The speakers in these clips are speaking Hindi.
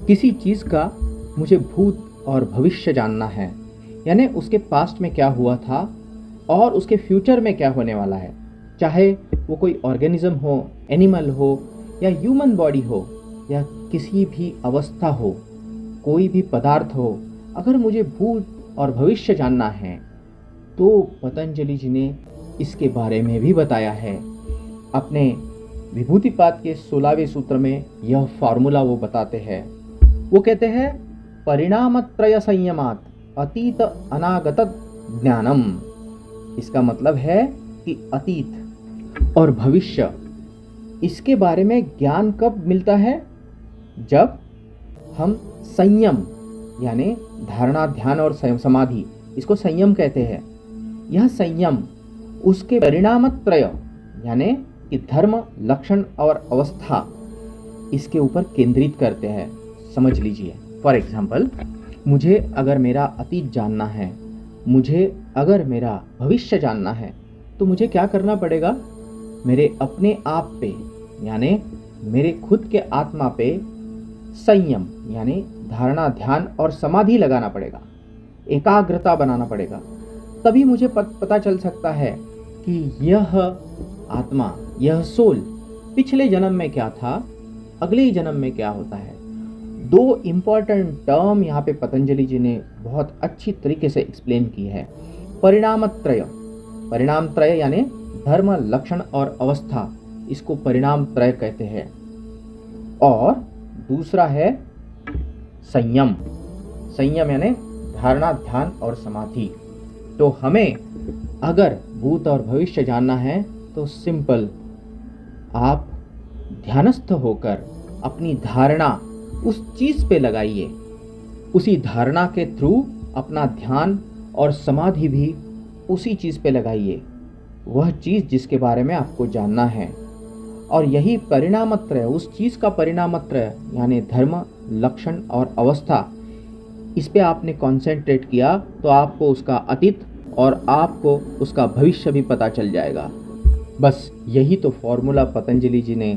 किसी चीज़ का मुझे भूत और भविष्य जानना है, यानी उसके पास्ट में क्या हुआ था और उसके फ्यूचर में क्या होने वाला है, चाहे वो कोई ऑर्गेनिज्म हो, एनिमल हो या ह्यूमन बॉडी हो या किसी भी अवस्था हो, कोई भी पदार्थ हो। अगर मुझे भूत और भविष्य जानना है तो पतंजलि जी ने इसके बारे में भी बताया है। अपने विभूतिपाद के 16वें सूत्र में यह फॉर्मूला वो बताते हैं। वो कहते हैं परिणामत्रय संयमात अतीत अनागत ज्ञानम। इसका मतलब है कि अतीत और भविष्य, इसके बारे में ज्ञान कब मिलता है? जब हम संयम यानी धारणा, ध्यान और समाधि, इसको संयम कहते हैं। यह संयम उसके परिणामत्रय यानी कि धर्म, लक्षण और अवस्था, इसके ऊपर केंद्रित करते हैं। समझ लीजिए, फॉर एग्जाम्पल, मुझे अगर मेरा अतीत जानना है, मुझे अगर मेरा भविष्य जानना है, तो मुझे क्या करना पड़ेगा? मेरे अपने आप पे यानी मेरे खुद के आत्मा पे संयम यानी धारणा, ध्यान और समाधि लगाना पड़ेगा, एकाग्रता बनाना पड़ेगा। तभी मुझे पता चल सकता है कि यह आत्मा, यह सोल पिछले जन्म में क्या था, अगले जन्म में क्या होता है। दो इम्पॉर्टेंट टर्म यहाँ पे पतंजलि जी ने बहुत अच्छी तरीके से एक्सप्लेन की है। परिणामत्रय, परिणामत्रय यानी धर्म, लक्षण और अवस्था, इसको परिणामत्रय कहते हैं। और दूसरा है संयम, संयम यानी धारणा, ध्यान और समाधि। तो हमें अगर भूत और भविष्य जानना है तो सिंपल, आप ध्यानस्थ होकर अपनी धारणा उस चीज़ पे लगाइए, उसी धारणा के थ्रू अपना ध्यान और समाधि भी उसी चीज़ पे लगाइए, वह चीज़ जिसके बारे में आपको जानना है। और यही परिणामत्रय, उस चीज़ का परिणामत्रय यानी धर्म, लक्षण और अवस्था, इस पे आपने कॉन्सेंट्रेट किया तो आपको उसका अतीत और आपको उसका भविष्य भी पता चल जाएगा। बस यही तो फॉर्मूला पतंजलि जी ने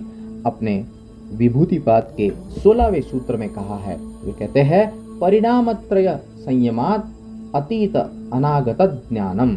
अपने विभूतिपाद के 16वें सूत्र में कहा है। वे कहते हैं परिणामत्रय संयमात अतीत अनागत ज्ञानम।